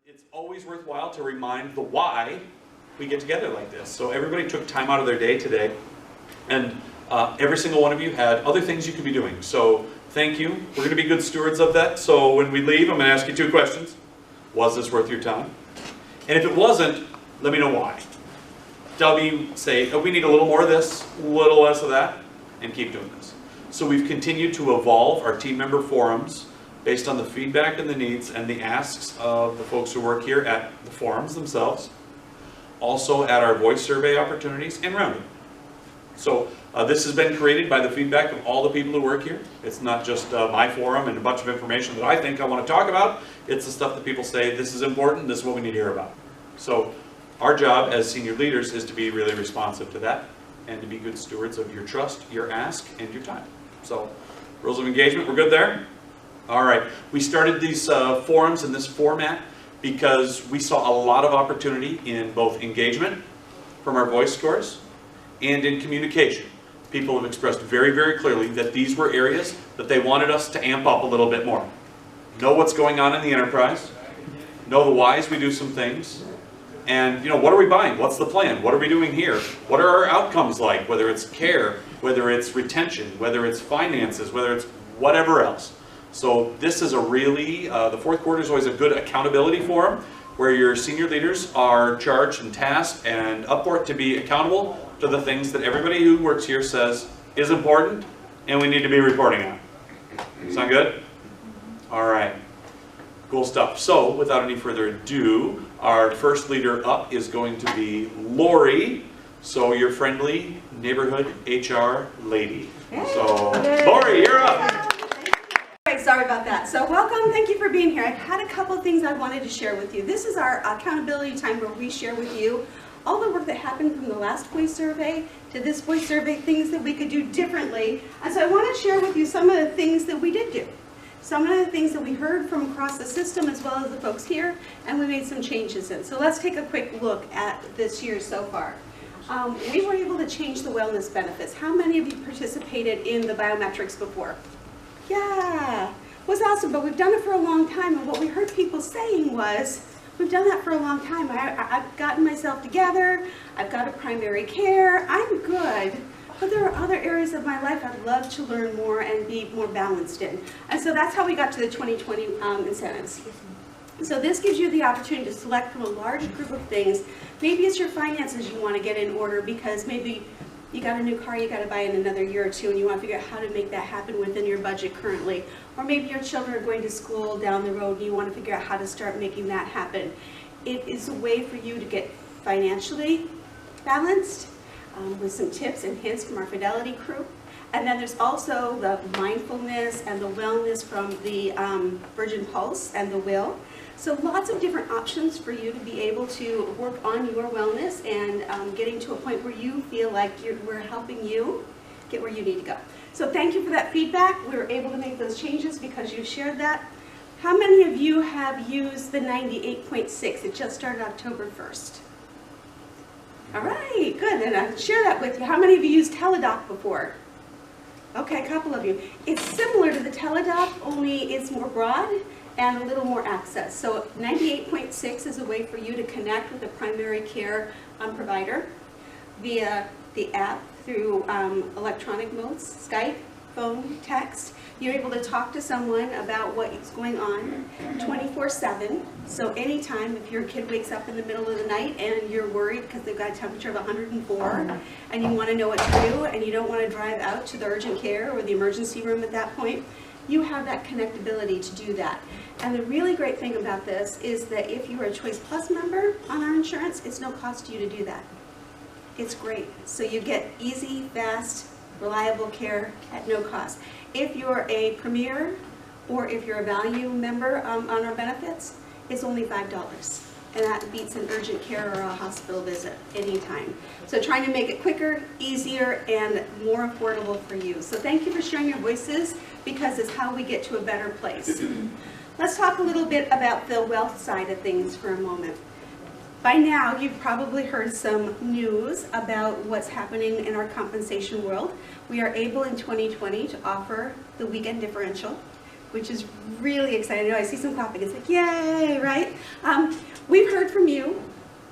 It's always worthwhile to remind the why we get together like this. So everybody took time out of their day today, and every single one of you had other things you could be doing. So thank you. We're going to be good stewards of that. So when we leave, I'm going to ask you two questions. Was this worth your time? And if it wasn't, let me know why. W, say, oh, we need a little more of this, a little less of that, and keep doing this. So we've continued to evolve our team member forums based on the feedback and the needs and the asks of the folks who work here at the forums themselves, also at our voice survey opportunities and rounding. So this has been created by the feedback of all the people who work here. It's not just my forum and a bunch of information that I think I want to talk about. It's the stuff that people say, this is important, this is what we need to hear about. So our job as senior leaders is to be really responsive to that and to be good stewards of your trust, your ask, and your time. So rules of engagement, we're good there? All right, we started these forums in this format because we saw a lot of opportunity in both engagement from our voice scores and in communication. People have expressed very, very clearly that these were areas that they wanted us to amp up a little bit more. Know what's going on in the enterprise, know the whys we do some things, and what are we buying? What's the plan? What are we doing here? What are our outcomes like? Whether it's care, whether it's retention, whether it's finances, whether it's whatever else. So this is a really, the fourth quarter is always a good accountability forum where your senior leaders are charged and tasked and up for it to be accountable to the things that everybody who works here says is important and we need to be reporting on. Sound good? All right. Cool stuff. So without any further ado, our first leader up is going to be Lori. So your friendly neighborhood HR lady. So Lori, you're up. Sorry about that. So welcome, thank you for being here. I've had a couple of things I wanted to share with you. This is our accountability time where we share with you all the work that happened from the last voice survey to this voice survey, things that we could do differently. And so I want to share with you some of the things that we did do. Some of the things that we heard from across the system as well as the folks here, and we made some changes in. So let's take a quick look at this year so far. We were able to change the wellness benefits. How many of you participated in the biometrics before? Yeah, it was awesome, but we've done it for a long time, and what we heard people saying was, we've done that for a long time. I've gotten myself together, I've got a primary care, I'm good, but there are other areas of my life I'd love to learn more and be more balanced in. And so that's how we got to the 2020 incentives. So this gives you the opportunity to select from a large group of things. Maybe it's your finances you want to get in order because maybe you got a new car you got to buy in another year or two and you want to figure out how to make that happen within your budget currently. Or maybe your children are going to school down the road and you want to figure out how to start making that happen. It is a way for you to get financially balanced with some tips and hints from our Fidelity crew. And then there's also the mindfulness and the wellness from the Virgin Pulse and the Will. So lots of different options for you to be able to work on your wellness and getting to a point where you feel like we're helping you get where you need to go. So thank you for that feedback. We were able to make those changes because you shared that. How many of you have used the 98.6? It just started October 1st. All right, good. And I'll share that with you. How many of you used Teledoc before? Okay, a couple of you. It's similar to the Teledoc, only it's more broad and a little more access. So 98.6 is a way for you to connect with a primary care provider via the app through electronic modes, Skype, phone, text. You're able to talk to someone about what's going on 24/7. So anytime if your kid wakes up in the middle of the night and you're worried because they've got a temperature of 104 and you want to know what to do and you don't want to drive out to the urgent care or the emergency room at that point, you have that connectability to do that. And the really great thing about this is that if you're a Choice Plus member on our insurance, it's no cost to you to do that. It's great. So you get easy, fast, reliable care at no cost. If you're a Premier or if you're a Value member on our benefits, it's only $5. And that beats an urgent care or a hospital visit anytime. So trying to make it quicker, easier, and more affordable for you. So thank you for sharing your voices because it's how we get to a better place. Let's talk a little bit about the wealth side of things for a moment. By now, you've probably heard some news about what's happening in our compensation world. We are able in 2020 to offer the weekend differential. which is really exciting. I see some clapping. It's like, yay, right? We've heard from you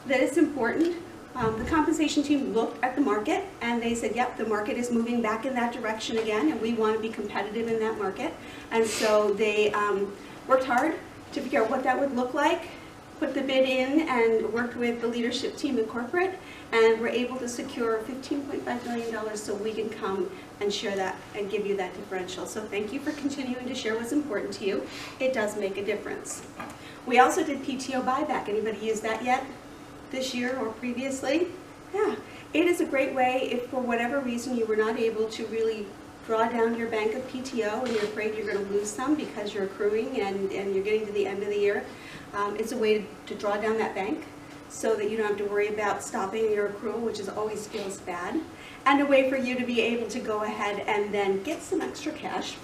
that it's important. The compensation team looked at the market and they said, yep, the market is moving back in that direction again, and we want to be competitive in that market. And so they worked hard to figure out what that would look like, put the bid in, and worked with the leadership team in corporate, and were able to secure $15.5 million so we can come and share that and give you that differential. So thank you for continuing to share what's important to you. It does make a difference. We also did PTO buyback. Anybody used that yet this year or previously? Yeah, it is a great way if for whatever reason you were not able to really draw down your bank of PTO and you're afraid you're going to lose some because you're accruing and you're getting to the end of the year. It's a way to draw down that bank so that you don't have to worry about stopping your accrual, which always feels bad, and a way for you to be able to go ahead and then get some extra cash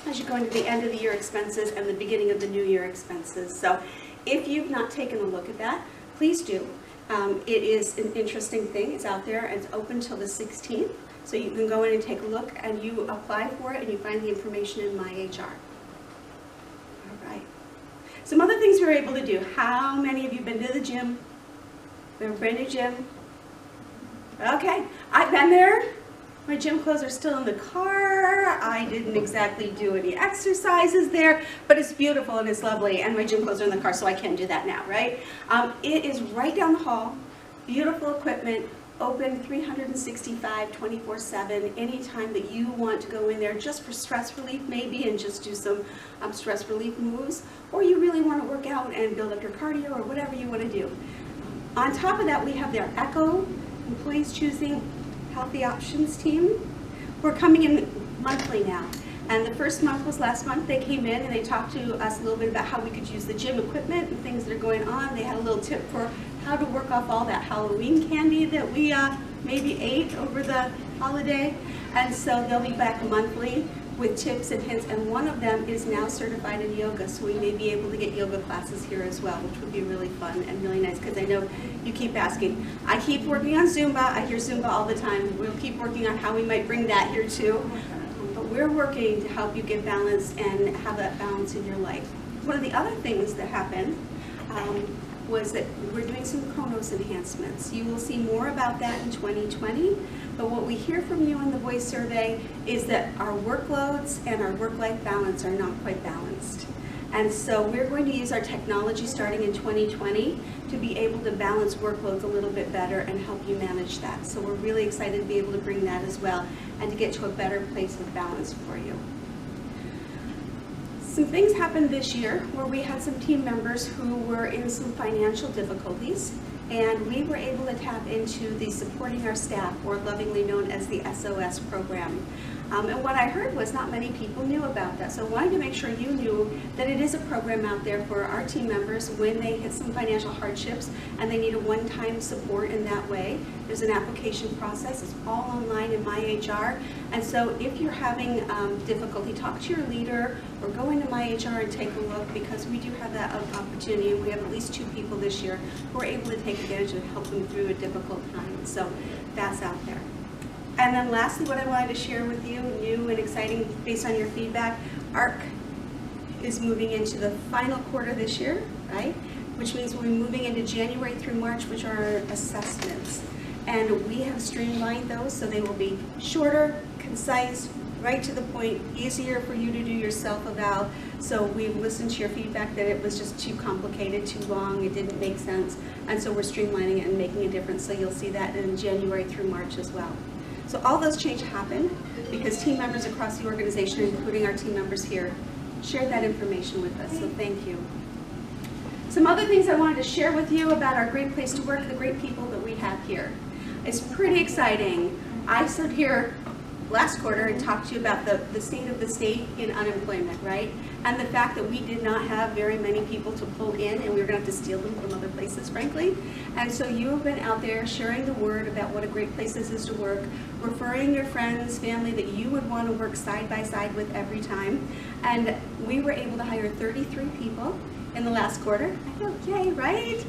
as you go into the end of the year expenses and the beginning of the new year expenses. So if you've not taken a look at that, please do. It is an interesting thing. It's out there and it's open till the 16th. So you can go in and take a look and you apply for it and you find the information in My HR. All right. Some other things we were able to do. How many of you have been to the gym? We have a brand new gym. Okay, I've been there. My gym clothes are still in the car. I didn't exactly do any exercises there, but it's beautiful and it's lovely, and my gym clothes are in the car, so I can do that now, right? It is right down the hall, beautiful equipment, open 365, 24/7, anytime that you want to go in there just for stress relief maybe and just do some stress relief moves, or you really want to work out and build up your cardio or whatever you want to do. On top of that, we have their ECHO, Employees Choosing Healthy Options team. We're coming in monthly now. And the first month was last month. They came in and they talked to us a little bit about how we could use the gym equipment and things that are going on. They had a little tip for how to work off all that Halloween candy that we maybe ate over the holiday. And so they'll be back monthly with tips and hints, and one of them is now certified in yoga, so we may be able to get yoga classes here as well, which would be really fun and really nice, because I know you keep asking. I keep working on Zumba. I hear Zumba all the time. We'll keep working on how we might bring that here too. But we're working to help you get balance and have that balance in your life. One of the other things that happened was that we're doing some Chronos enhancements. You will see more about that in 2020, but what we hear from you in the voice survey is that our workloads and our work-life balance are not quite balanced. And so we're going to use our technology starting in 2020 to be able to balance workloads a little bit better and help you manage that. So we're really excited to be able to bring that as well and to get to a better place of balance for you. Some things happened this year where we had some team members who were in some financial difficulties, and we were able to tap into the Supporting Our Staff, or lovingly known as the SOS program. And what I heard was not many people knew about that, so I wanted to make sure you knew that it is a program out there for our team members when they hit some financial hardships and they need a one-time support in that way. There's an application process. It's all online in My HR, and so if you're having difficulty, talk to your leader or go into My HR and take a look, because we do have that opportunity, and we have at least 2 people this year who are able to take advantage of helping through a difficult time. So that's out there. And then lastly, what I wanted to share with you, new and exciting based on your feedback, ARC is moving into the final quarter this year, right? Which means we'll be moving into January through March, which are our assessments. And we have streamlined those so they will be shorter, concise, right to the point, easier for you to do your self-eval. So we listened to your feedback that it was just too complicated, too long, it didn't make sense. And so we're streamlining it and making a difference. So you'll see that in January through March as well. So all those changes happen because team members across the organization, including our team members here, shared that information with us, so thank you. Some other things I wanted to share with you about our great place to work, the great people that we have here. It's pretty exciting. I stood here last quarter and talked to you about the state of the state in unemployment, right? And the fact that we did not have very many people to pull in, and we were going to have to steal them from other places, frankly. And so you have been out there sharing the word about what a great place this is to work, referring your friends, family that you would want to work side by side with every time. And we were able to hire 33 people in the last quarter. I go, yay, right?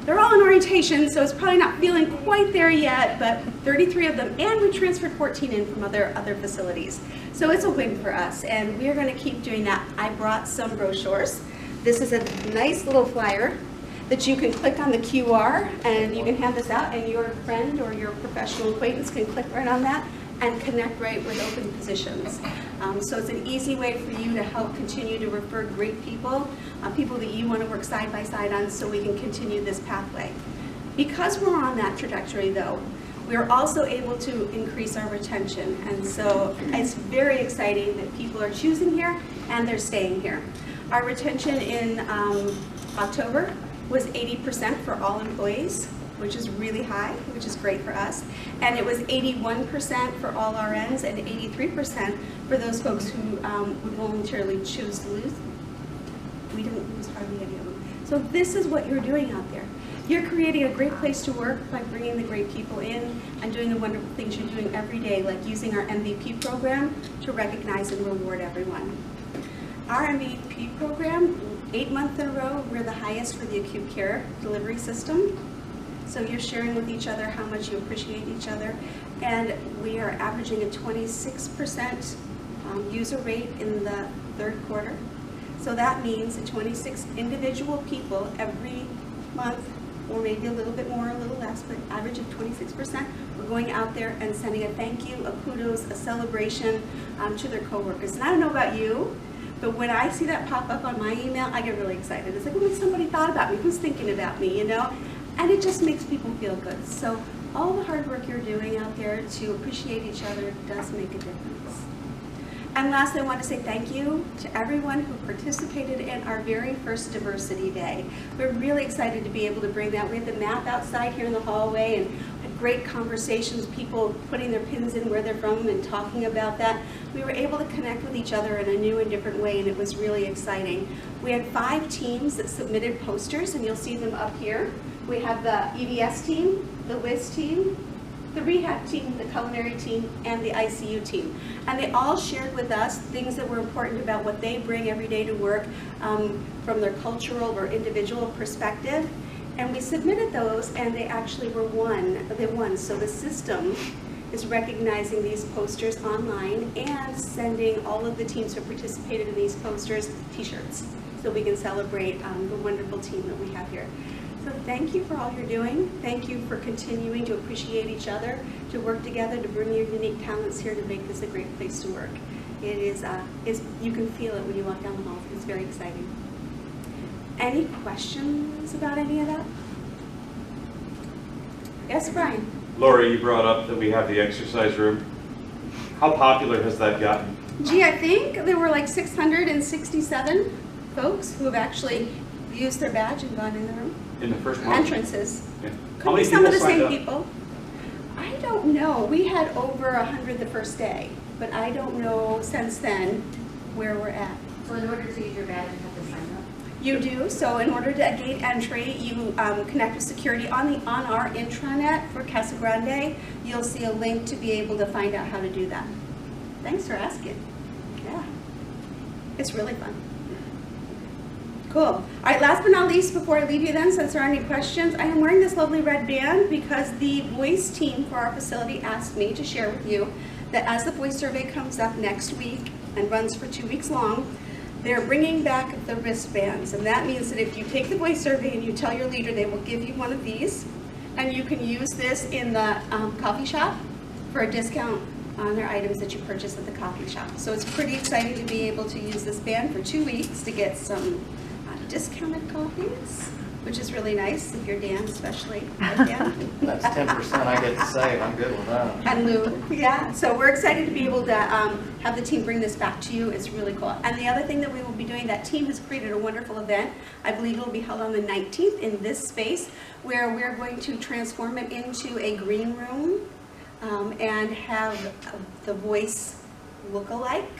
They're all in orientation, so it's probably not feeling quite there yet, but 33 of them, and we transferred 14 in from other facilities. So it's a win for us, and we're going to keep doing that. I brought some brochures. This is a nice little flyer that you can click on the QR, and you can hand this out, and your friend or your professional acquaintance can click right on that and connect right with open positions. So it's an easy way for you to help continue to refer great people, people that you want to work side by side on, so we can continue this pathway. Because we're on that trajectory though, we're also able to increase our retention, and so it's very exciting that people are choosing here and they're staying here. Our retention in October was 80% for all employees, which is really high, which is great for us. And it was 81% for all RNs and 83% for those folks who would voluntarily choose to lose. We didn't lose hardly any of them. So this is what you're doing out there. You're creating a great place to work by bringing the great people in and doing the wonderful things you're doing every day, like using our MVP program to recognize and reward everyone. Our MVP program, 8 months in a row, we're the highest for the acute care delivery system. So you're sharing with each other how much you appreciate each other. And we are averaging a 26% user rate in the third quarter. So that means that 26 individual people every month, or maybe a little bit more, a little less, but average of 26%, we're going out there and sending a thank you, a kudos, a celebration to their coworkers. And I don't know about you, but when I see that pop up on my email, I get really excited. It's like, oh, somebody thought about me, who's thinking about me, you know? And it just makes people feel good. So all the hard work you're doing out there to appreciate each other does make a difference. And lastly, I want to say thank you to everyone who participated in our very first Diversity Day. We're really excited to be able to bring that. We had the map outside here in the hallway and had great conversations, people putting their pins in where they're from and talking about that. We were able to connect with each other in a new and different way, and it was really exciting. We had 5 teams that submitted posters, and you'll see them up here. We have the EVS team, the WIS team, the rehab team, the culinary team, and the ICU team. And they all shared with us things that were important about what they bring every day to work from their cultural or individual perspective. And we submitted those, and they actually were won. They won. So the system is recognizing these posters online and sending all of the teams who participated in these posters t-shirts, so we can celebrate the wonderful team that we have here. So thank you for all you're doing. Thank you for continuing to appreciate each other, to work together, to bring your unique talents here to make this a great place to work. It is, you can feel it when you walk down the hall. It's very exciting. Any questions about any of that? Yes, Brian? Lori, you brought up that we have the exercise room. How popular has that gotten? Gee, I think there were like 667 folks who have actually used their badge and gone in the room. In the first month? Entrances. Yeah. Could be some of the same people. I don't know. We had over 100 the first day, but I don't know since then where we're at. So in order to use your badge, you have to sign up? You do. So in order to gate entry, you connect with security on our intranet for Casa Grande. You'll see a link to be able to find out how to do that. Thanks for asking. Yeah. It's really fun. Cool. All right, last but not least, before I leave you then, since there aren't any questions, I am wearing this lovely red band because the voice team for our facility asked me to share with you that as the voice survey comes up next week and runs for 2 weeks long, they're bringing back the wristbands. And that means that if you take the voice survey and you tell your leader, they will give you one of these, and you can use this in the coffee shop for a discount on their items that you purchase at the coffee shop. So it's pretty exciting to be able to use this band for 2 weeks to get some discounted coffees, which is really nice if you're Dan, especially. That's 10% I get to save. I'm good with that. And Lou, yeah. So we're excited to be able to have the team bring this back to you. It's really cool. And the other thing that we will be doing, that team has created a wonderful event. I believe it will be held on the 19th in this space, where we're going to transform it into a green room and have the voice look-alike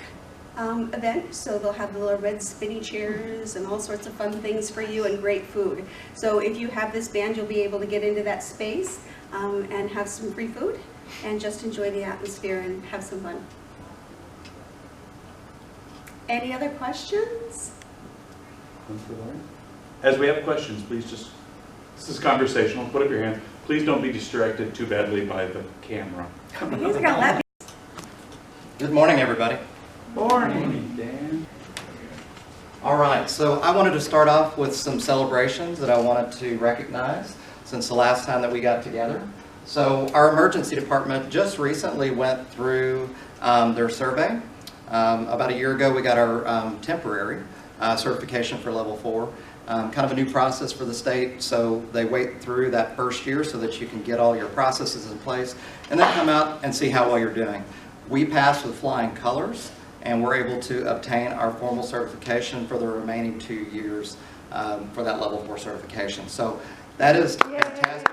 event. So they'll have the little red spinny chairs and all sorts of fun things for you and great food. So if you have this band, you'll be able to get into that space and have some free food and just enjoy the atmosphere and have some fun. Any other questions? As we have questions, please just This is conversational. Put up your hand. Please don't be distracted too badly by the camera. He's gonna let me. Good morning, everybody. Morning, Dan. All right, so I wanted to start off with some celebrations that I wanted to recognize since the last time that we got together. So our emergency department just recently went through their survey. About a year ago, we got our temporary certification for level 4. Kind of a new process for the state, so they wait through that first year so that you can get all your processes in place and then come out and see how well you're doing. We passed with flying colors, and we're able to obtain our formal certification for the remaining 2 years for that level 4 certification. So that is fantastic.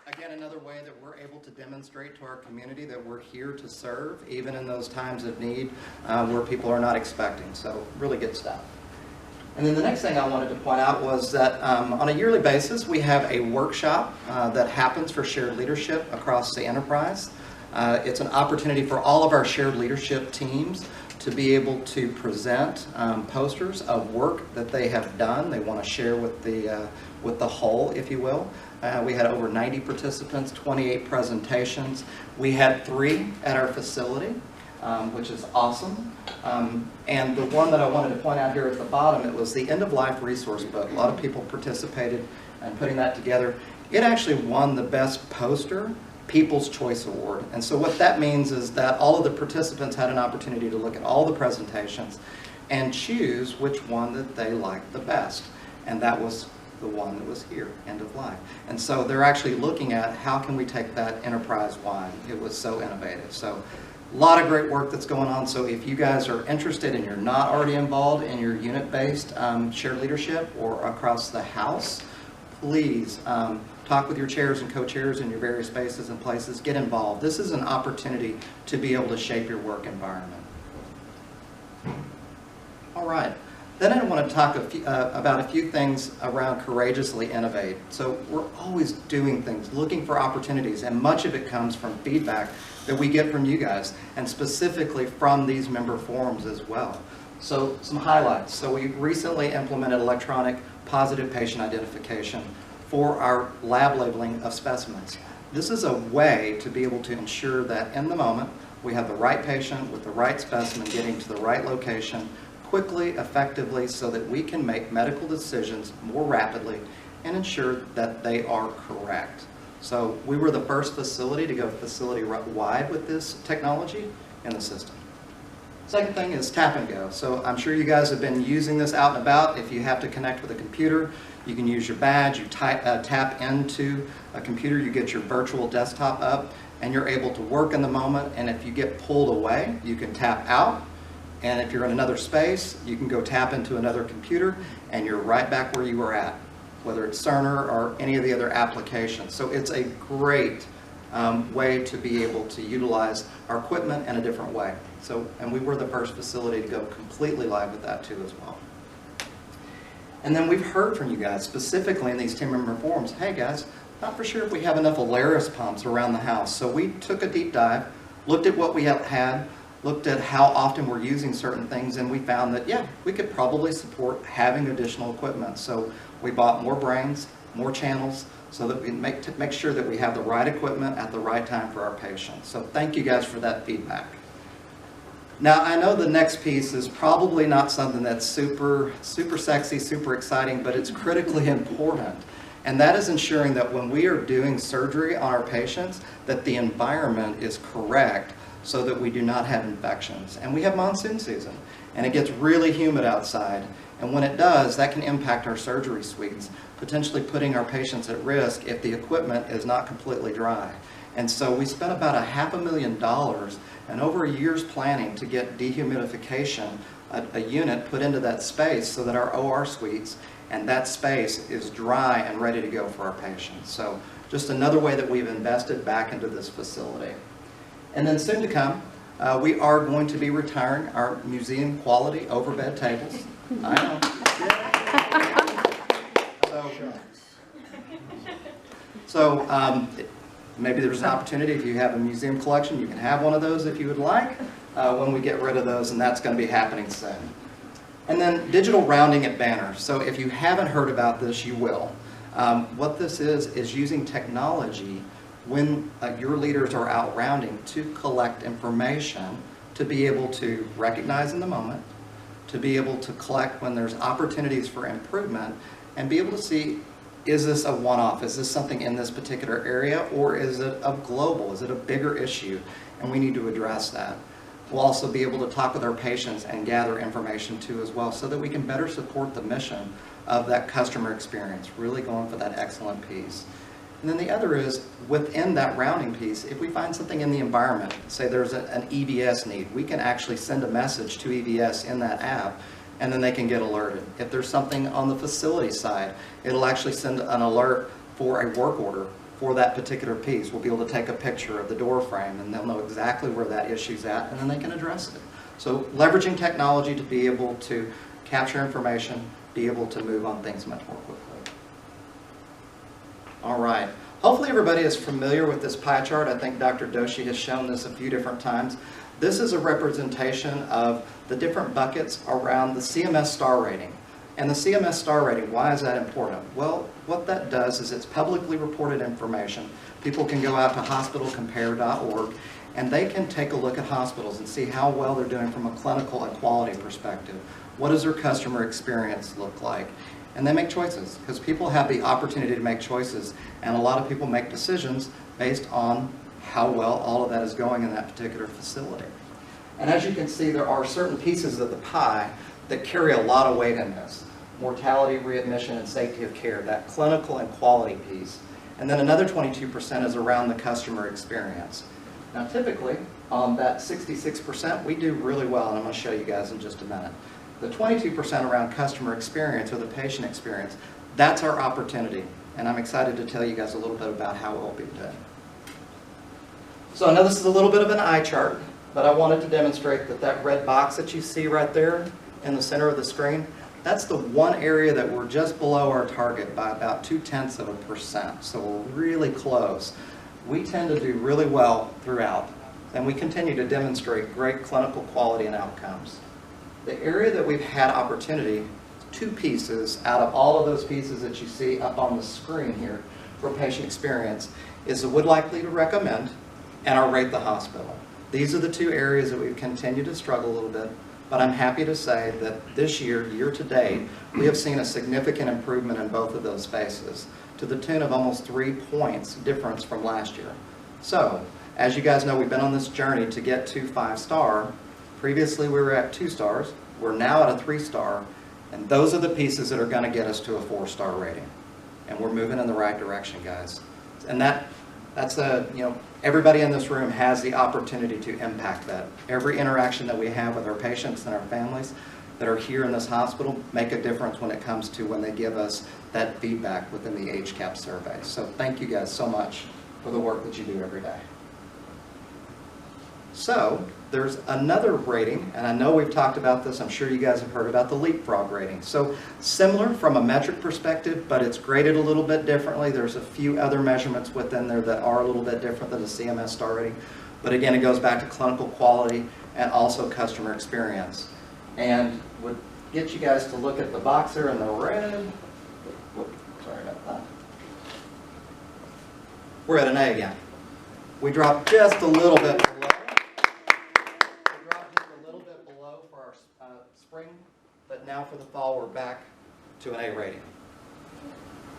Again, another way that we're able to demonstrate to our community that we're here to serve, even in those times of need where people are not expecting. So really good stuff. And then the next thing I wanted to point out was that on a yearly basis, we have a workshop that happens for shared leadership across the enterprise. It's an opportunity for all of our shared leadership teams to be able to present posters of work that they have done. They want to share with the whole, if you will. We had over 90 participants, 28 presentations. We had 3 at our facility, which is awesome. And the one that I wanted to point out here at the bottom, it was the end-of-life resource book. A lot of people participated in putting that together. It actually won the best poster People's Choice Award. And so what that means is that all of the participants had an opportunity to look at all the presentations and choose which one that they liked the best. And that was the one that was here, End of Life. And so they're actually looking at how can we take that enterprise-wide. It was so innovative. So a lot of great work that's going on. So if you guys are interested and you're not already involved in your unit-based shared leadership or across the house, please talk with your chairs and co-chairs in your various spaces and places. Get involved. This is an opportunity to be able to shape your work environment. All right. Then I want to talk about a few things around courageously innovate. So we're always doing things, looking for opportunities, and much of it comes from feedback that we get from you guys, and specifically from these member forums as well. So some highlights. So we recently implemented electronic positive patient identification for our lab labeling of specimens. This is a way to be able to ensure that in the moment we have the right patient with the right specimen getting to the right location quickly, effectively, so that we can make medical decisions more rapidly and ensure that they are correct. So we were the first facility to go facility-wide with this technology in the system. Second thing is tap and go. So I'm sure you guys have been using this out and about. If you have to connect with a computer, you can use your badge, you tap into a computer, you get your virtual desktop up, and you're able to work in the moment. And if you get pulled away, you can tap out. And if you're in another space, you can go tap into another computer, and you're right back where you were at, whether it's Cerner or any of the other applications. So it's a great way to be able to utilize our equipment in a different way. So, and we were the first facility to go completely live with that too as well. And then we've heard from you guys, specifically in these team member forums, hey guys, not for sure if we have enough Alaris pumps around the house. So we took a deep dive, looked at what we had, looked at how often we're using certain things, and we found that, yeah, we could probably support having additional equipment. So we bought more brains, more channels, so that we make sure that we have the right equipment at the right time for our patients. So thank you guys for that feedback. Now, I know the next piece is probably not something that's super sexy, super exciting, but it's critically important. And that is ensuring that when we are doing surgery on our patients, that the environment is correct so that we do not have infections. And we have monsoon season, and it gets really humid outside. And when it does, that can impact our surgery suites, potentially putting our patients at risk if the equipment is not completely dry. And so we spent about $500,000 and over a year's planning to get dehumidification, a unit put into that space so that our OR suites and that space is dry and ready to go for our patients. So just another way that we've invested back into this facility. And then soon to come, we are going to be retiring our museum quality overbed tables. I know. So maybe there's an opportunity, if you have a museum collection, you can have one of those if you would like when we get rid of those, and that's going to be happening soon. And then digital rounding at banner. So if you haven't heard about this, you will. What this is using technology when your leaders are out rounding to collect information to be able to recognize in the moment, to be able to collect when there's opportunities for improvement, and be able to see, is this a one-off? Is this something in this particular area, or is it a global? Is it a bigger issue? And we need to address that. We'll also be able to talk with our patients and gather information too as well, so that we can better support the mission of that customer experience, really going for that excellent piece. And then the other is, within that rounding piece, if we find something in the environment, say there's an EVS need, we can actually send a message to EVS in that app, and then they can get alerted. If there's something on the facility side, it'll actually send an alert for a work order for that particular piece. We'll be able to take a picture of the door frame, and they'll know exactly where that issue's at, and then they can address it. So leveraging technology to be able to capture information, be able to move on things much more quickly. All right. Hopefully everybody is familiar with this pie chart. I think Dr. Doshi has shown this a few different times. This is a representation of the different buckets around the CMS star rating. And the CMS star rating, why is that important? Well, what that does is it's publicly reported information. People can go out to hospitalcompare.org and they can take a look at hospitals and see how well they're doing from a clinical and quality perspective. What does their customer experience look like? And they make choices, because people have the opportunity to make choices, and a lot of people make decisions based on how well all of that is going in that particular facility. And as you can see, there are certain pieces of the pie that carry a lot of weight in this. Mortality, readmission, and safety of care, that clinical and quality piece. And then another 22% is around the customer experience. Now typically, on that 66%, we do really well, and I'm going to show you guys in just a minute. The 22% around customer experience or the patient experience, that's our opportunity. And I'm excited to tell you guys a little bit about how it will be done. So I know this is a little bit of an eye chart, but I wanted to demonstrate that that red box that you see right there in the center of the screen, that's the one area that we're just below our target by about 0.2%. So we're really close. We tend to do really well throughout, and we continue to demonstrate great clinical quality and outcomes. The area that we've had opportunity, two pieces out of all of those pieces that you see up on the screen here for patient experience, is the would likely to recommend and our rate the hospital. These are the two areas that we've continued to struggle a little bit, but I'm happy to say that this year, year to date, we have seen a significant improvement in both of those spaces, to the tune of almost 3 points difference from last year. So, as you guys know, we've been on this journey to get to 5-star. Previously we were at 2 stars, we're now at a 3-star, and those are the pieces that are going to get us to a 4-star rating. And we're moving in the right direction, guys. And that's everybody in this room has the opportunity to impact that. Every interaction that we have with our patients and our families that are here in this hospital make a difference when it comes to when they give us that feedback within the HCAP survey. So thank you guys so much for the work that you do every day. So there's another rating, and I know we've talked about this, I'm sure you guys have heard about the leapfrog rating. So similar from a metric perspective, but it's graded a little bit differently. There's a few other measurements within there that are a little bit different than the CMS star rating. But again, it goes back to clinical quality and also customer experience. And would get you guys to look at the box there in the red. Whoop, sorry about that. We're at an A again. We dropped just a little bit below. Spring, but now for the fall we're back to an A rating.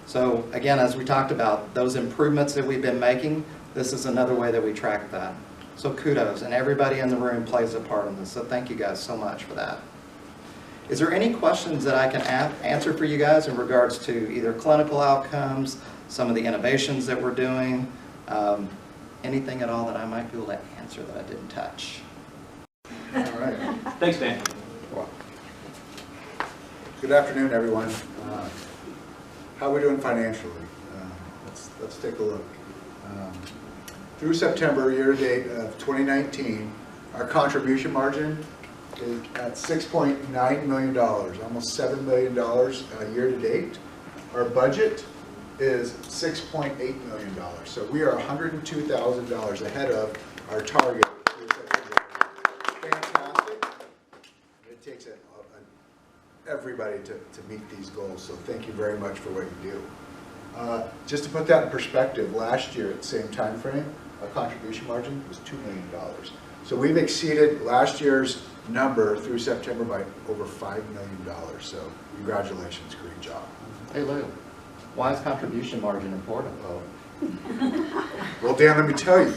So again, as we talked about, those improvements that we've been making, this is another way that we track that. So kudos, and everybody in the room plays a part in this, so thank you guys so much for that. Is there any questions that I can answer for you guys in regards to either clinical outcomes, some of the innovations that we're doing, anything at all that I might be able to answer that I didn't touch? All right. Thanks, Dan. Good afternoon, everyone. How are we doing financially? Let's take a look. Through September, year-to-date of 2019, our contribution margin is at $6.9 million, almost $7 million year-to-date. Our budget is $6.8 million, so we are $102,000 ahead of our target. Fantastic. It takes a everybody to meet these goals. So thank you very much for what you do. Just to put that in perspective, last year at the same time frame, our contribution margin was $2 million. So we've exceeded last year's number through September by over $5 million. So congratulations, great job. Hey Lou, why is contribution margin important? Well, Dan, let me tell you.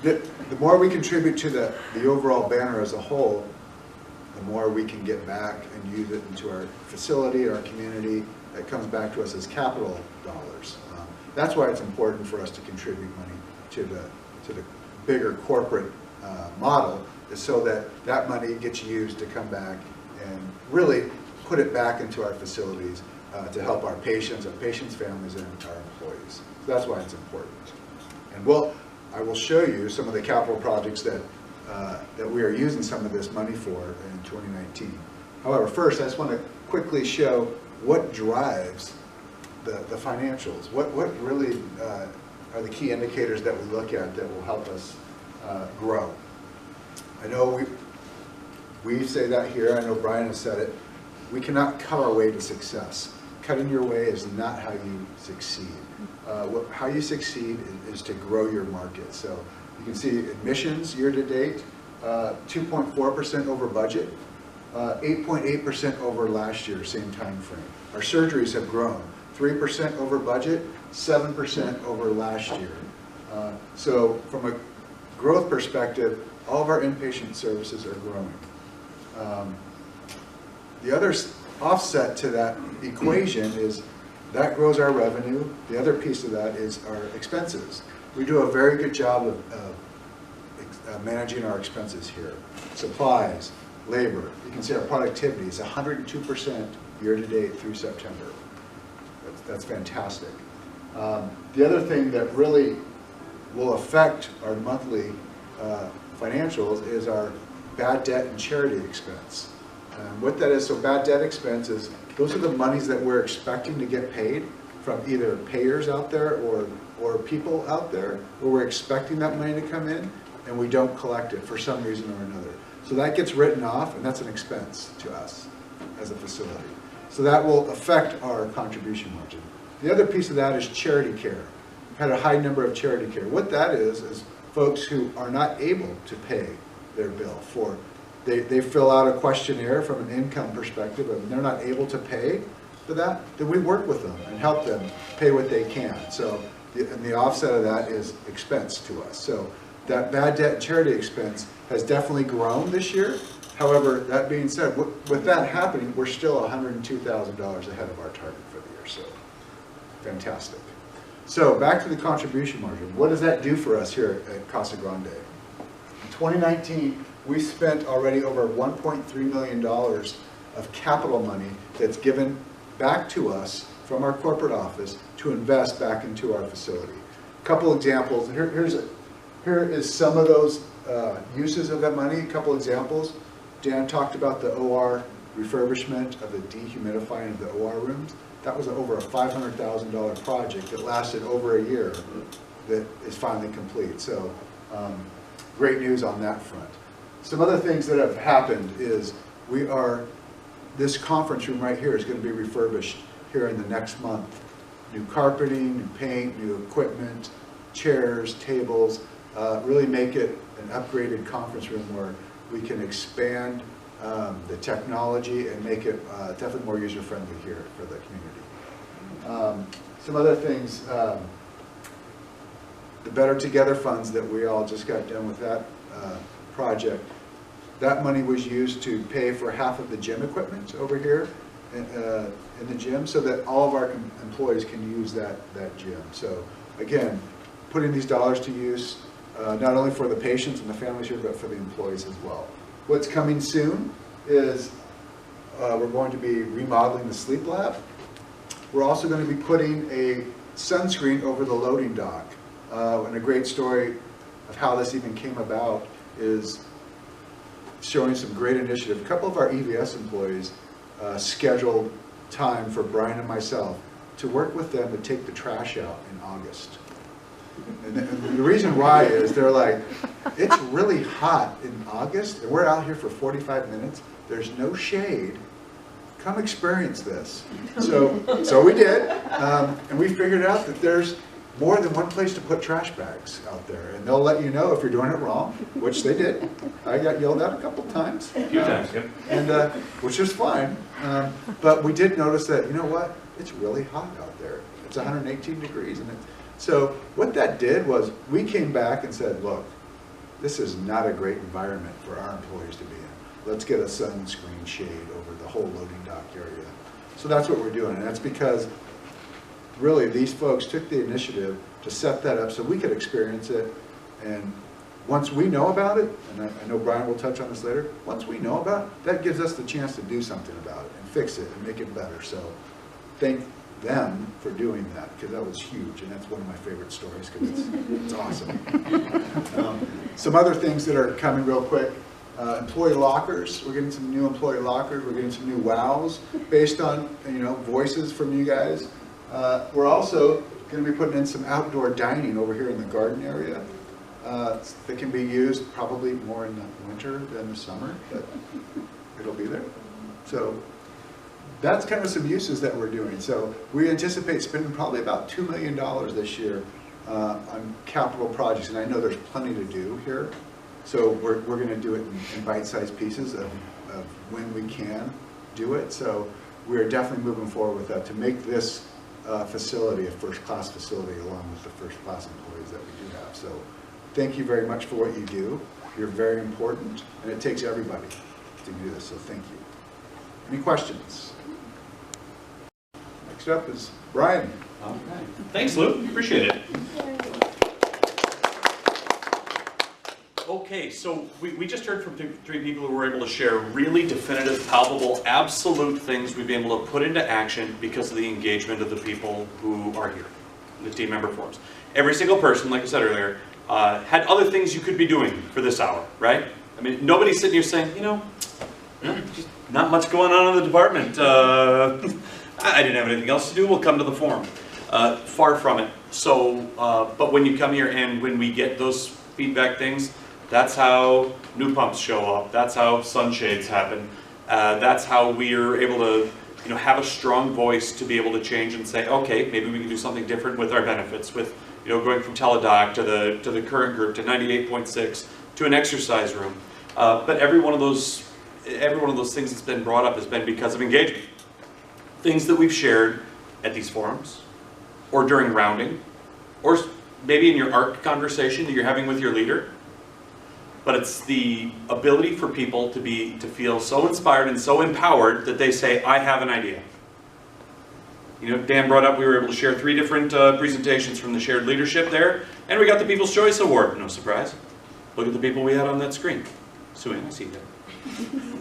The more we contribute to the overall banner as a whole, the more we can get back and use it into our facility, our community. That comes back to us as capital dollars. That's why it's important for us to contribute money to the bigger corporate model, is so that that money gets used to come back and really put it back into our facilities to help our patients, families, and our employees. So that's why it's important. And I will show you some of the capital projects that we are using some of this money for in 2019. However, first I just want to quickly show what drives the financials. What really are the key indicators that we look at that will help us grow. I know we say that here, I know Brian has said it, we cannot cut our way to success. Cutting your way is not how you succeed. How you succeed is to grow your market. So you can see admissions year to date, 2.4% over budget, 8.8% over last year, same time frame. Our surgeries have grown, 3% over budget, 7% over last year. So from a growth perspective, all of our inpatient services are growing. The other offset to that equation is that grows our revenue. The other piece of that is our expenses. We do a very good job of managing our expenses here. Supplies, labor. You can see our productivity is 102% year to date through September. That's fantastic. The other thing that really will affect our monthly financials is our bad debt and charity expense. What that is, so bad debt expense is, those are the monies that we're expecting to get paid from either payers out there or people out there, where we're expecting that money to come in and we don't collect it for some reason or another. So that gets written off, and that's an expense to us as a facility. So that will affect our contribution margin. The other piece of that is charity care. We've had a high number of charity care. What that is folks who are not able to pay their bill for, they fill out a questionnaire from an income perspective, and they're not able to pay for that, then we work with them and help them pay what they can. So the offset of that is expense to us. So that bad debt and charity expense has definitely grown this year. However, that being said, with that happening, we're still $102,000 ahead of our target for the year. So fantastic. So back to the contribution margin. What does that do for us here at Casa Grande? In 2019, we spent already over $1.3 million of capital money that's given back to us from our corporate office to invest back into our facility. A couple examples. Here is some of those uses of that money. A couple examples. Dan talked about the OR refurbishment of the dehumidifying of the OR rooms. That was over a $500,000 project that lasted over a year that is finally complete. So great news on that front. Some other things that have happened is this conference room right here is going to be refurbished here in the next month. New carpeting, new paint, new equipment, chairs, tables, really make it an upgraded conference room where we can expand the technology and make it definitely more user-friendly here for the community. Some other things, the Better Together funds that we all just got done with that project, that money was used to pay for half of the gym equipment over here in the gym, so that all of our employees can use that gym. So again, putting these dollars to use, not only for the patients and the families here, but for the employees as well. What's coming soon is we're going to be remodeling the sleep lab. We're also going to be putting a sunscreen over the loading dock. And a great story of how this even came about is showing some great initiative. A couple of our EVS employees scheduled time for Brian and myself to work with them to take the trash out in August. And the reason why is they're like, it's really hot in August, and we're out here for 45 minutes. there's no shade. Come experience this. So we did, and we figured out that there's more than one place to put trash bags out there, and they'll let you know if you're doing it wrong, which they did. I got yelled at a couple times. A few times, yeah. And, which is fine, but we did notice that, you know what, it's really hot out there. It's 118 degrees. So what that did was we came back and said, look, this is not a great environment for our employees to be in. Let's get a sunscreen shade over the whole loading dock area. So that's what we're doing, and that's because really these folks took the initiative to set that up so we could experience it. And once we know about it, and I know Brian will touch on this later, once we know about it, that gives us the chance to do something about it and fix it and make it better. So thank them for doing that, because that was huge, and that's one of my favorite stories because it's awesome. Some other things that are coming real quick. Employee lockers. We're getting some new employee lockers. We're getting some new wows based on voices from you guys. We're also going to be putting in some outdoor dining over here in the garden area that can be used probably more in the winter than the summer, but it'll be there. So that's kind of some uses that we're doing. So we anticipate spending probably about $2 million this year on capital projects, and I know there's plenty to do here. So we're going to do it in bite-sized pieces of when we can do it. So we're definitely moving forward with that to make this facility a first-class facility along with the first-class employees that we do have. So thank you very much for what you do. You're very important, and it takes everybody to do this, so thank you. Any questions? Next up is Brian. All right. Thanks, Lou. Appreciate it. Okay, so we just heard from three people who were able to share really definitive, palpable, absolute things we've been able to put into action because of the engagement of the people who are here, the team member forums. Every single person, like I said earlier, had other things you could be doing for this hour, right? I mean, nobody's sitting here saying, just not much going on in the department. I didn't have anything else to do, we'll come to the forum. Far from it. So, but when you come here and when we get those feedback things, that's how new pumps show up. That's how sunshades happen. That's how we're able to, have a strong voice to be able to change and say, okay, maybe we can do something different with our benefits, with going from teledoc to the current group to 98.6 to an exercise room. But every one of those things that's been brought up has been because of engagement. Things that we've shared at these forums, or during rounding, or maybe in your ARC conversation that you're having with your leader. But it's the ability for people to feel so inspired and so empowered that they say, I have an idea. Dan brought up we were able to share 3 different presentations from the shared leadership there, and we got the People's Choice Award. No surprise. Look at the people we had on that screen. Suing, I see that.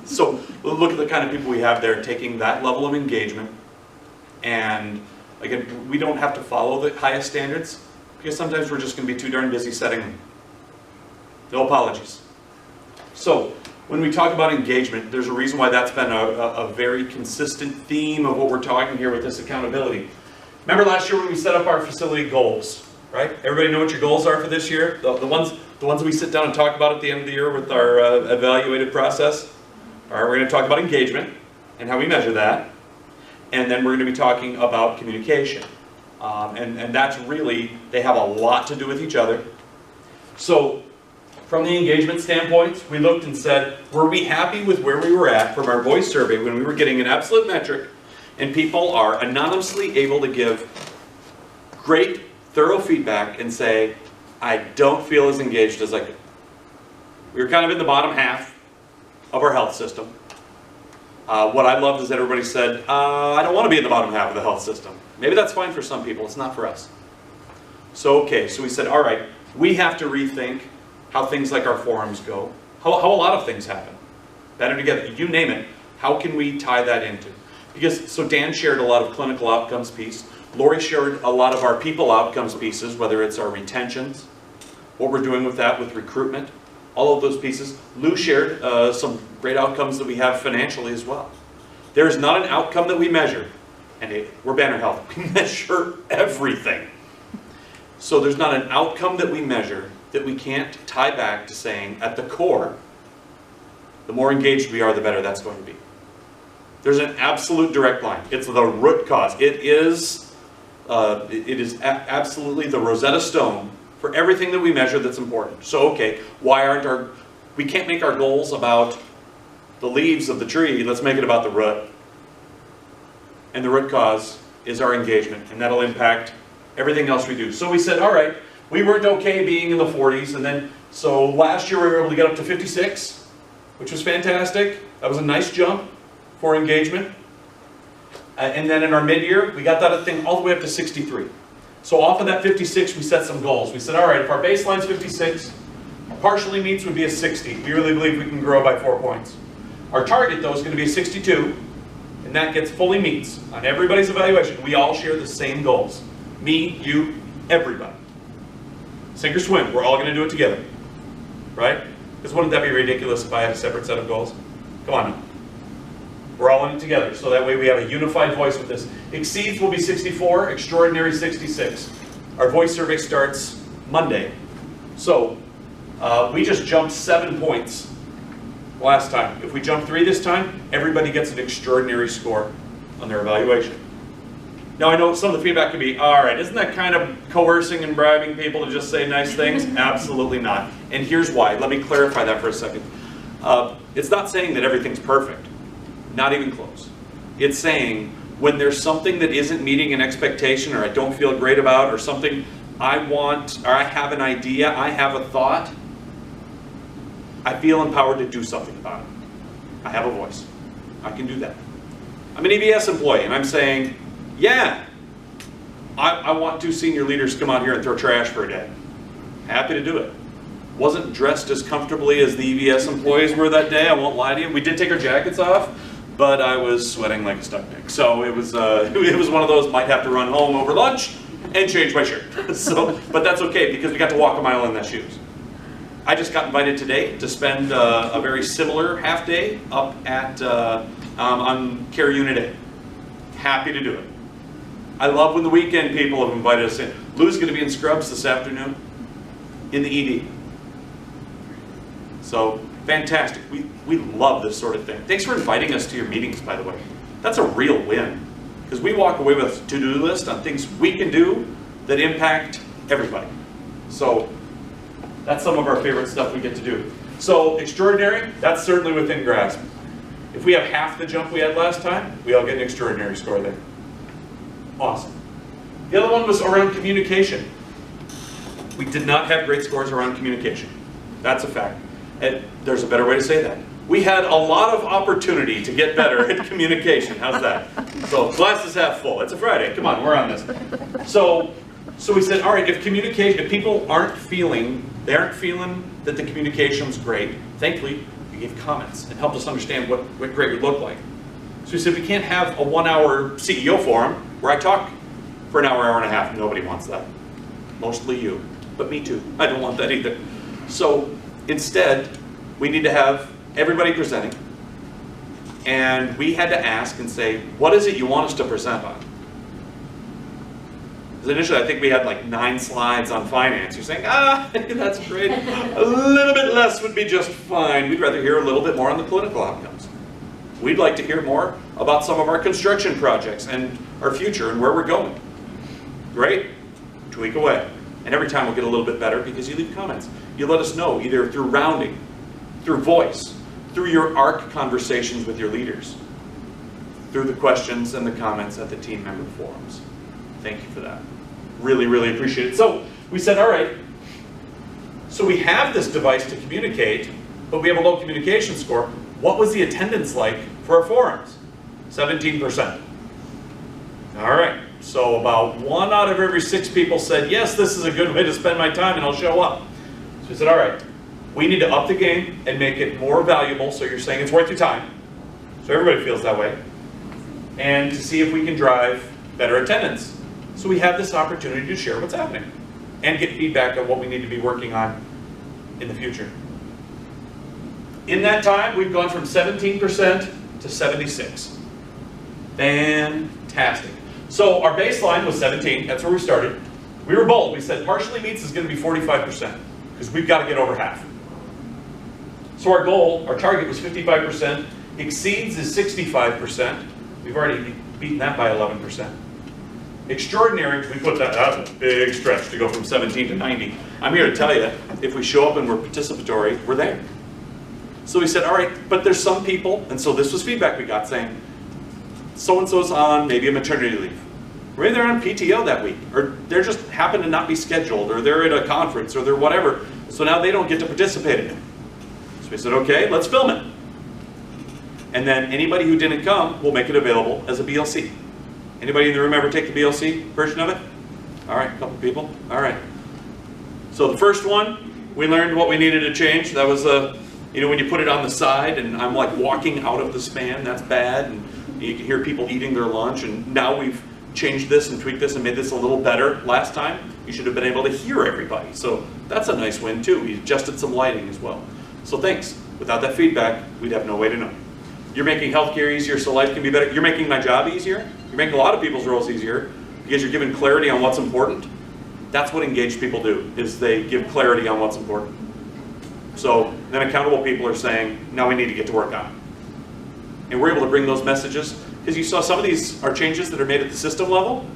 So look at the kind of people we have there taking that level of engagement. And again, we don't have to follow the highest standards because sometimes we're just going to be too darn busy setting them. No apologies. So when we talk about engagement, there's a reason why that's been a very consistent theme of what we're talking here with this accountability. Remember last year when we set up our facility goals, right? Everybody know what your goals are for this year? The ones that we sit down and talk about at the end of the year with our evaluated process. All right, we're going to talk about engagement and how we measure that. And then we're going to be talking about communication. And that's really, they have a lot to do with each other. So from the engagement standpoint, we looked and said, were we happy with where we were at from our voice survey when we were getting an absolute metric and people are anonymously able to give great, thorough feedback and say, I don't feel as engaged as I could. We were kind of in the bottom half of our health system. What I loved is that everybody said, I don't want to be in the bottom half of the health system. Maybe that's fine for some people, it's not for us. So okay, so we said, all right, we have to rethink how things like our forums go, how a lot of things happen. Better together, you name it, how can we tie that into? Because, so Dan shared a lot of clinical outcomes piece, Lori shared a lot of our people outcomes pieces, whether it's our retentions, what we're doing with that with recruitment, all of those pieces. Lou shared some great outcomes that we have financially as well. There is not an outcome that we measure, and we're Banner Health, we measure everything. So there's not an outcome that we measure that we can't tie back to saying, at the core, the more engaged we are, the better that's going to be. There's an absolute direct line. It's the root cause. It is absolutely the Rosetta Stone for everything that we measure that's important. So, okay, why aren't we can't make our goals about the leaves of the tree. Let's make it about the root. And the root cause is our engagement, and that'll impact everything else we do. So we said, all right, we weren't okay being in the 40s, and then, so last year we were able to get up to 56, which was fantastic. That was a nice jump for engagement. And then in our mid-year, we got that thing all the way up to 63. So off of that 56, we set some goals. We said, all right, if our baseline's 56, partially meets would be a 60. We really believe we can grow by 4 points. Our target, though, is going to be a 62, and that gets fully meets on everybody's evaluation. We all share the same goals. Me, you, everybody. Sink or swim, we're all going to do it together. Right? Because wouldn't that be ridiculous if I had a separate set of goals? Come on now. We're all in it together, so that way we have a unified voice with this. Exceeds will be 64, extraordinary 66. Our voice survey starts Monday. So, we just jumped 7 points last time. If we jump 3 this time, everybody gets an extraordinary score on their evaluation. Now I know some of the feedback could be, all right, isn't that kind of coercing and bribing people to just say nice things? Absolutely not. And here's why. Let me clarify that for a second. It's not saying that everything's perfect. Not even close. It's saying when there's something that isn't meeting an expectation, or I don't feel great about, or something I want, or I have an idea, I have a thought, I feel empowered to do something about it. I have a voice. I can do that. I'm an EBS employee, and I'm saying, yeah, I want 2 senior leaders to come out here and throw trash for a day. Happy to do it. Wasn't dressed as comfortably as the EBS employees were that day, I won't lie to you. We did take our jackets off, but I was sweating like a stuck pig. So it was one of those, might have to run home over lunch and change my shirt. But that's okay, because we got to walk a mile in that shoes. I just got invited today to spend a very similar half day up at on Care Unit A. Happy to do it. I love when the weekend people have invited us in. Lou's going to be in Scrubs this afternoon in the ED. So fantastic. We love this sort of thing. Thanks for inviting us to your meetings, by the way. That's a real win, because we walk away with a to-do list on things we can do that impact everybody. So that's some of our favorite stuff we get to do. So extraordinary, that's certainly within grasp. If we have half the jump we had last time, we all get an extraordinary score there. Awesome. The other one was around communication. We did not have great scores around communication. That's a fact. And there's a better way to say that. We had a lot of opportunity to get better at communication. How's that? So glass is half full. It's a Friday. Come on, we're on this. So we said, all right, if people aren't feeling that the communication's great, thankfully, we gave comments and helped us understand what great would look like. So we said, we can't have a 1-hour CEO forum where I talk for an hour, hour and a half. Nobody wants that. Mostly you, but me too. I don't want that either. So instead, we need to have everybody presenting, and we had to ask and say, what is it you want us to present on? Because initially I think we had like 9 slides on finance. You're saying, that's great. A little bit less would be just fine. We'd rather hear a little bit more on the political outcomes. We'd like to hear more about some of our construction projects and our future and where we're going. Great, tweak away. And every time we'll get a little bit better because you leave comments. You let us know, either through rounding, through voice, through your ARC conversations with your leaders, through the questions and the comments at the team member forums. Thank you for that. Really, really appreciate it. So we said, all right, so we have this device to communicate, but we have a low communication score. What was the attendance like for our forums? 17%. All right, so about 1 out of every 6 people said, yes, this is a good way to spend my time and I'll show up. So we said, all right, we need to up the game and make it more valuable, so you're saying it's worth your time, so everybody feels that way, and to see if we can drive better attendance. So we have this opportunity to share what's happening and get feedback on what we need to be working on in the future. In that time, we've gone from 17% to 76%. Fantastic. So our baseline was 17, that's where we started. We were bold, we said partially meets is going to be 45%, because we've got to get over half. So our goal, our target was 55%, exceeds is 65%. We've already beaten that by 11%. Extraordinary, we put that's a big stretch to go from 17 to 90. I'm here to tell you, if we show up and we're participatory, we're there. So we said, all right, but there's some people, and so this was feedback we got saying, so-and-so's on maybe a maternity leave. Or maybe they're on PTO that week, or they're just happen to not be scheduled, or they're at a conference, or they're whatever. So now they don't get to participate in it. So we said, okay, let's film it. And then anybody who didn't come, we'll make it available as a BLC. Anybody in the room ever take the BLC version of it? All right, a couple people. All right. So the first one, we learned what we needed to change. That was you know, when you put it on the side and I'm like walking out of the span, that's bad. And you can hear people eating their lunch. And now we've changed this and tweaked this and made this a little better. Last time, you should have been able to hear everybody. So that's a nice win too. We adjusted some lighting as well. So thanks. Without that feedback, we'd have no way to know. You're making healthcare easier so life can be better. You're making my job easier. You're making a lot of people's roles easier because you're giving clarity on what's important. That's what engaged people do, is they give clarity on what's important. So then accountable people are saying, now we need to get to work on it. And we're able to bring those messages, because you saw some of these are changes that are made at the system level.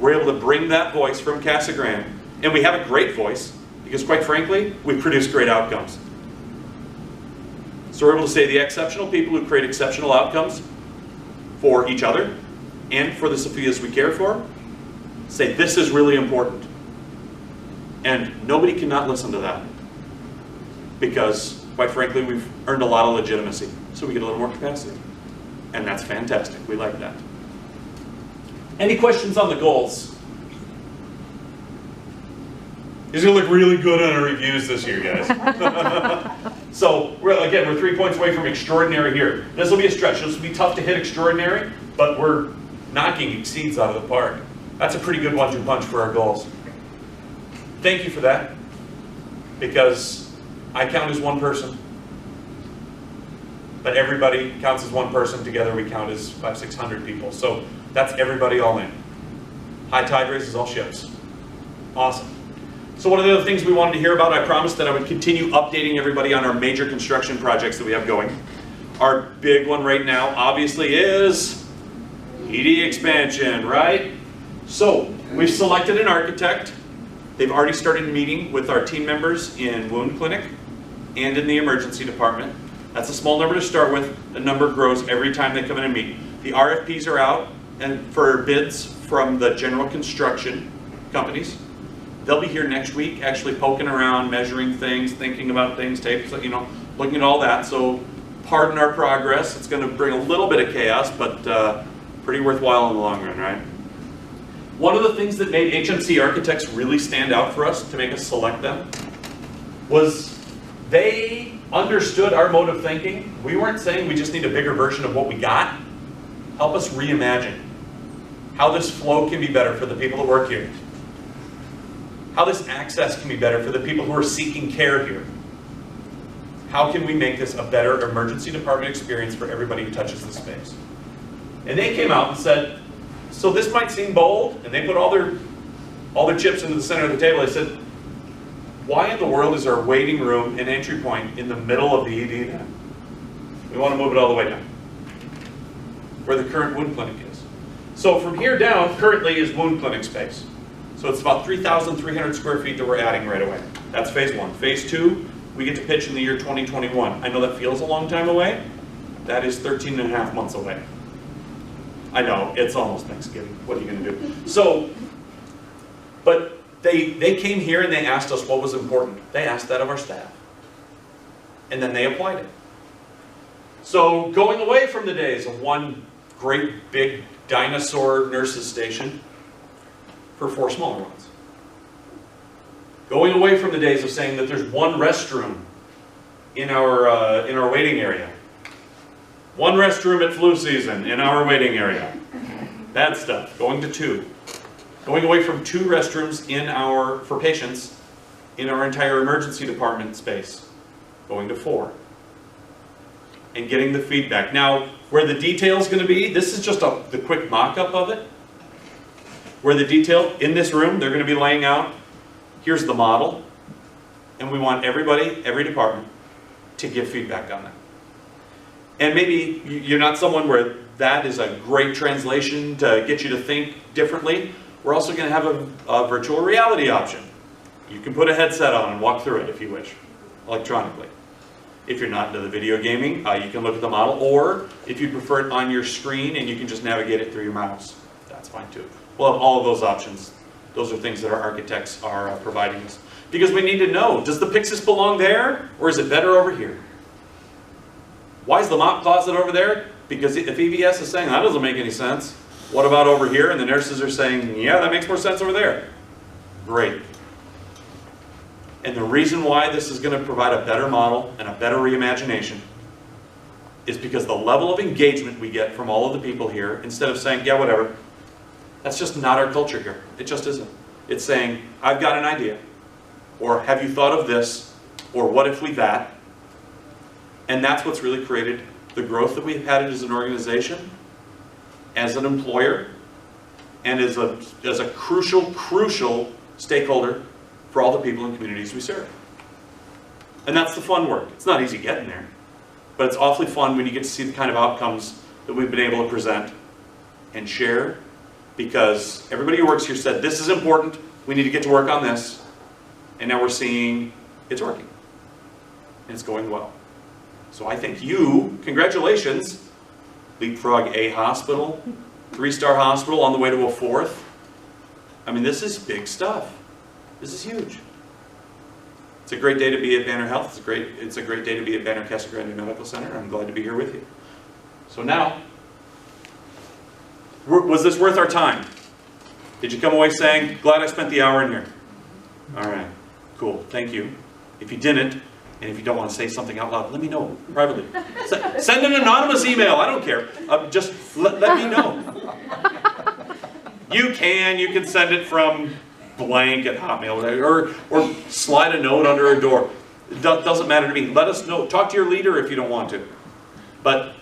We're able to bring that voice from Casa Grande, and we have a great voice, because quite frankly, we produce great outcomes. So we're able to say the exceptional people who create exceptional outcomes for each other and for the Sophias we care for, say this is really important. And nobody cannot listen to that, because quite frankly, we've earned a lot of legitimacy. So we get a little more capacity. And that's fantastic. We like that. Any questions on the goals? He's going to look really good on our reviews this year, guys. So, we're 3 points away from extraordinary here. This will be a stretch. This will be tough to hit extraordinary, but we're knocking exceeds out of the park. That's a pretty good 1-2 punch for our goals. Thank you for that, because I count as one person, but everybody counts as one person. Together we count as 500-600 people. So that's everybody all in. High tide raises all ships. Awesome. So one of the other things we wanted to hear about, I promised that I would continue updating everybody on our major construction projects that we have going. Our big one right now, obviously, is ED expansion, right? So we've selected an architect. They've already started meeting with our team members in wound clinic and in the emergency department. That's a small number to start with. The number grows every time they come in and meet. The RFPs are out and for bids from the general construction companies. They'll be here next week, actually poking around, measuring things, thinking about things, tapes, you know, looking at all that. So pardon our progress. It's going to bring a little bit of chaos, but pretty worthwhile in the long run, right? One of the things that made HMC architects really stand out for us to make us select them was they understood our mode of thinking. We weren't saying we just need a bigger version of what we got. Help us reimagine how this flow can be better for the people that work here. How this access can be better for the people who are seeking care here. How can we make this a better emergency department experience for everybody who touches the space? And they came out and said, so this might seem bold, and they put all their chips into the center of the table. They said, why in the world is our waiting room and entry point in the middle of the ED then? We want to move it all the way down, where the current wound clinic is. So from here down, currently is wound clinic space. So it's about 3,300 square feet that we're adding right away. That's phase one. Phase two, we get to pitch in the year 2021. I know that feels a long time away. That is 13 and a half months away. I know, it's almost Thanksgiving. What are you going to do? So, but they came here and they asked us what was important. They asked that of our staff. And then they applied it. So going away from the days of one great big dinosaur nurses station for 4 smaller ones. Going away from the days of saying that there's one restroom in our waiting area. One restroom at flu season in our waiting area. Bad stuff. Going to 2. Going away from 2 restrooms for patients in our entire emergency department space. Going to 4. And getting the feedback. Now, where the detail is going to be, this is just the quick mock-up of it. Where the detail, in this room, they're going to be laying out, here's the model. And we want everybody, every department, to give feedback on that. And maybe you're not someone where that is a great translation to get you to think differently. We're also going to have a virtual reality option. You can put a headset on and walk through it if you wish, electronically. If you're not into the video gaming, you can look at the model, or if you prefer it on your screen and you can just navigate it through your mouse, that's fine too. We'll have all of those options. Those are things that our architects are providing us. Because we need to know, does the Pyxis belong there, or is it better over here? Why is the mop closet over there? Because if EVS is saying, that doesn't make any sense, what about over here? And the nurses are saying, yeah, that makes more sense over there. Great. And the reason why this is going to provide a better model and a better reimagination is because the level of engagement we get from all of the people here, instead of saying, yeah, whatever, that's just not our culture here. It just isn't. It's saying, I've got an idea, or have you thought of this, or what if we that? And that's what's really created the growth that we've had as an organization, as an employer, and as a crucial stakeholder for all the people and communities we serve. And that's the fun work. It's not easy getting there, but it's awfully fun when you get to see the kind of outcomes that we've been able to present and share, because everybody who works here said, this is important, we need to get to work on this, and now we're seeing it's working, and it's going well. So I thank you, congratulations, Leapfrog A Hospital, 3-star hospital on the way to a 4th. I mean, this is big stuff. This is huge. It's a great day to be at Banner Health. It's a great day to be at Banner Casa Grande Medical Center. I'm glad to be here with you. So now, was this worth our time? Did you come away saying, glad I spent the hour in here? All right, cool, thank you. If you didn't, and if you don't want to say something out loud, let me know privately. Send an anonymous email, I don't care. Just let me know. You can send it from blank at Hotmail, or slide a note under a door. It doesn't matter to me. Let us know. Talk to your leader if you don't want to. But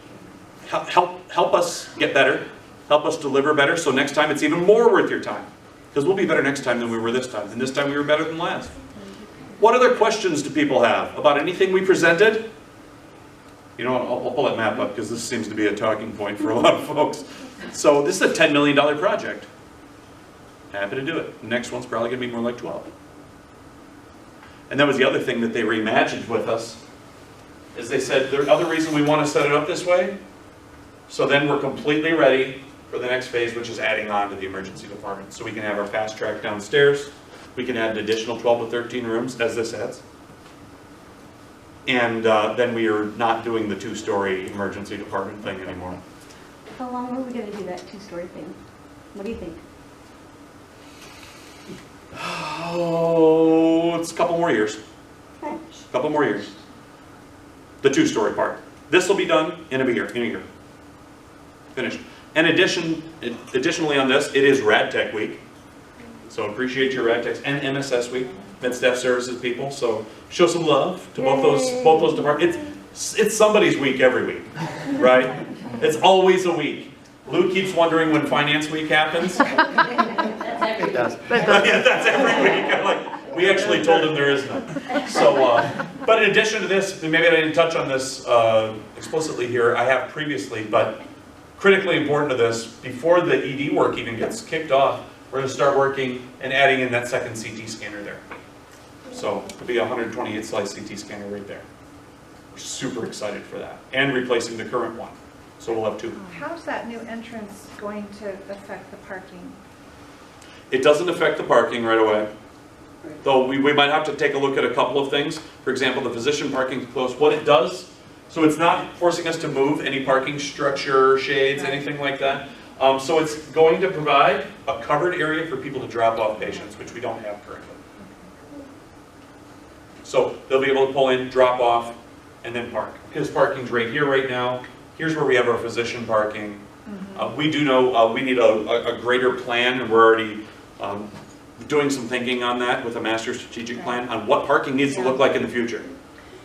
help us get better. Help us deliver better, so next time it's even more worth your time. Because we'll be better next time than we were this time. And this time we were better than last. What other questions do people have about anything we presented? You know, I'll pull that map up because this seems to be a talking point for a lot of folks. So this is a $10 million project. Happy to do it. The next one's probably going to be more like 12. And that was the other thing that they reimagined with us, is they said, the other reason we want to set it up this way, so then we're completely ready for the next phase, which is adding on to the emergency department. So we can have our fast track downstairs, we can add an additional 12 to 13 rooms, as this adds. And then we are not doing the 2-story emergency department thing anymore. How long are we going to do that 2-story thing? What do you think? Oh, it's a couple more years. Okay. A couple more years. The 2-story part. This will be done in a year. Finished. And additionally on this, it is RadTech Week. So appreciate your RadTechs, and MSS Week, Med Staff Services people. So show some love to both those departments. It's somebody's week every week, right? It's always a week. Lou keeps wondering when Finance Week happens. It does. Yeah, that's every week. I'm like, we actually told him there is none. So, but in addition to this, maybe I didn't touch on this explicitly here, I have previously, but critically important to this, before the ED work even gets kicked off, we're going to start working and adding in that second CT scanner there. So it'll be a 128 slice CT scanner right there. We're super excited for that. And replacing the current one. So we'll have 2. How's that new entrance going to affect the parking? It doesn't affect the parking right away. Though we might have to take a look at a couple of things. For example, the physician parking close. What it does, so it's not forcing us to move any parking structure, shades, anything like that. So it's going to provide a covered area for people to drop off patients, which we don't have currently. So they'll be able to pull in, drop off, and then park. Because parking's right here right now. Here's where we have our physician parking. We do know we need a greater plan, and we're already doing some thinking on that with a master strategic plan on what parking needs to look like in the future.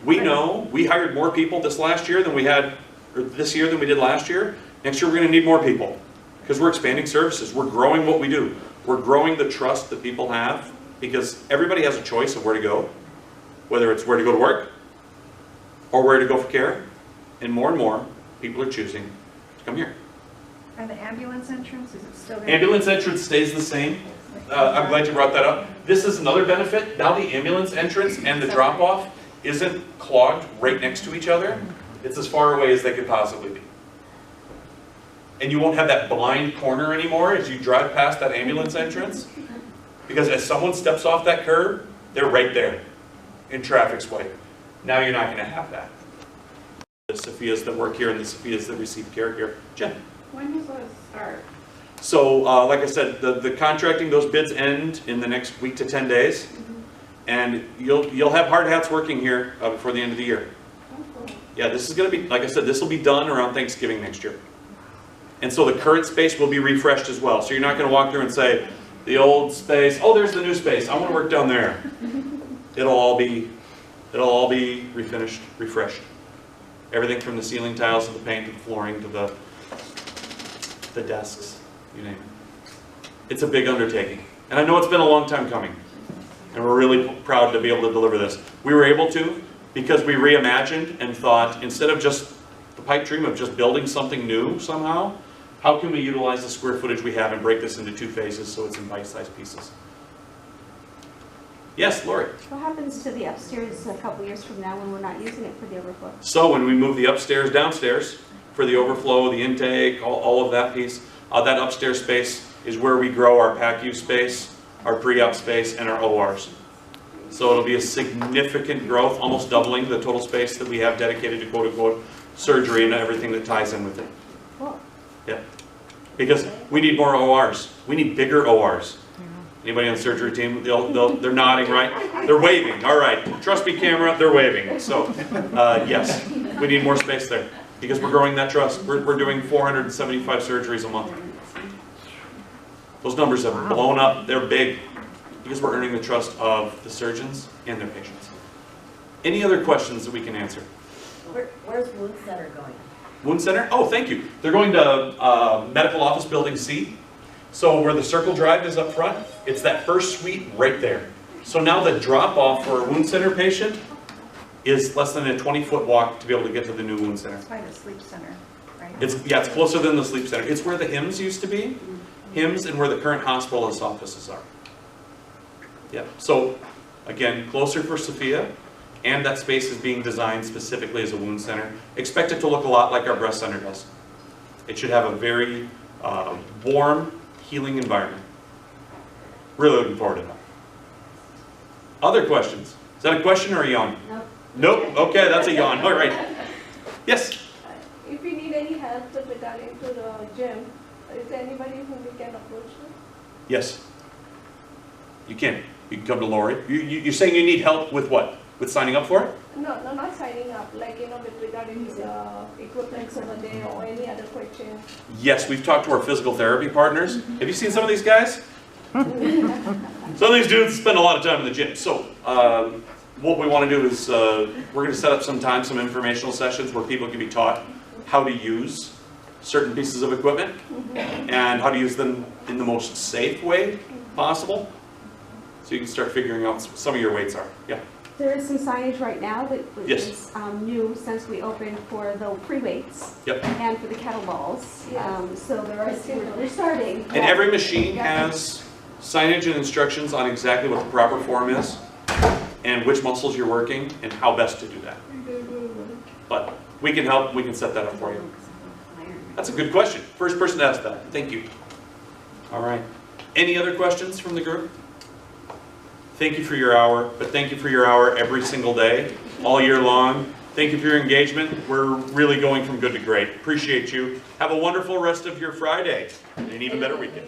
We know we hired more people this last year than we had, or this year than we did last year. Next year we're going to need more people because we're expanding services. We're growing what we do. We're growing the trust that people have, because everybody has a choice of where to go, whether it's where to go to work, or where to go for care, and more people are choosing to come here. And the ambulance entrance, is it still going? Ambulance entrance stays the same. I'm glad you brought that up. This is another benefit. Now the ambulance entrance and the drop-off isn't clogged right next to each other. It's as far away as they could possibly be. And you won't have that blind corner anymore as you drive past that ambulance entrance. Because as someone steps off that curb, they're right there in traffic's way. Now you're not going to have that. The Sophias that work here and the Sophias that receive care here. Jen? When does that start? So, like I said, the contracting, those bids end in the next week to 10 days. And you'll have hard hats working here before the end of the year. Yeah, this is going to be, like I said, this will be done around Thanksgiving next year. And so the current space will be refreshed as well. So you're not going to walk through and say, the old space, oh, there's the new space, I want to work down there. It'll all be refinished, refreshed. Everything from the ceiling tiles to the paint to the flooring to the desks, you name it. It's a big undertaking. And I know it's been a long time coming. And we're really proud to be able to deliver this. We were able to because we reimagined and thought, instead of just the pipe dream of just building something new somehow, how can we utilize the square footage we have and break this into 2 phases so it's in bite-sized pieces? Yes, Lori? What happens to the upstairs a couple years from now when we're not using it for the overflow? So when we move the upstairs downstairs for the overflow, the intake, all of that piece, that upstairs space is where we grow our PACU space, our pre-op space, and our ORs. So it'll be a significant growth, almost doubling the total space that we have dedicated to quote-unquote surgery and everything that ties in with it. Cool. Yeah, because we need more ORs. We need bigger ORs. Anybody on the surgery team? They're nodding, right? They're waving. All right. Trust me, camera. They're waving. So, yes, we need more space there because we're growing that trust. We're doing 475 surgeries a month. Those numbers have blown up. They're big because we're earning the trust of the surgeons and their patients. Any other questions that we can answer? Where's Wound Center going? Wound Center? Oh, thank you. They're going to Medical Office Building C. So where the circle drive is up front, it's that first suite right there. So now the drop-off for a Wound Center patient is less than a 20-foot walk to be able to get to the new Wound Center. It's by the sleep center, right? It's closer than the sleep center. It's where the HIMSS used to be. HIMSS and where the current hospitalist offices are. Yeah, so again, closer for Sophia, and that space is being designed specifically as a wound center. Expect it to look a lot like our breast center does. It should have a very warm, healing environment. Really looking forward to that. Other questions? Is that a question or a yawn? Nope. Nope? Okay, that's a yawn. All right. Yes? If you need any help regarding to the gym, is there anybody whom we can approach? Yes. You can. You can come to Lori. You're saying you need help with what? With signing up for it? No, not signing up, like, with regarding to the equipment over there or any other question. Yes, we've talked to our physical therapy partners. Have you seen some of these guys? Some of these dudes spend a lot of time in the gym. So what we want to do is we're going to set up some informational sessions where people can be taught how to use certain pieces of equipment and how to use them in the most safe way possible. So you can start figuring out what some of your weights are. Yeah. There is some signage right now that Yes. is new since we opened for the pre-weights Yep. and for the kettlebells. Yes. So they're starting. And every machine has signage and instructions on exactly what the proper form is and which muscles you're working and how best to do that. But we can help, we can set that up for you. That's a good question. First person to ask that. Thank you. All right. Any other questions from the group? Thank you for your hour, but thank you for your hour every single day, all year long. Thank you for your engagement. We're really going from good to great. Appreciate you. Have a wonderful rest of your Friday and an even better weekend.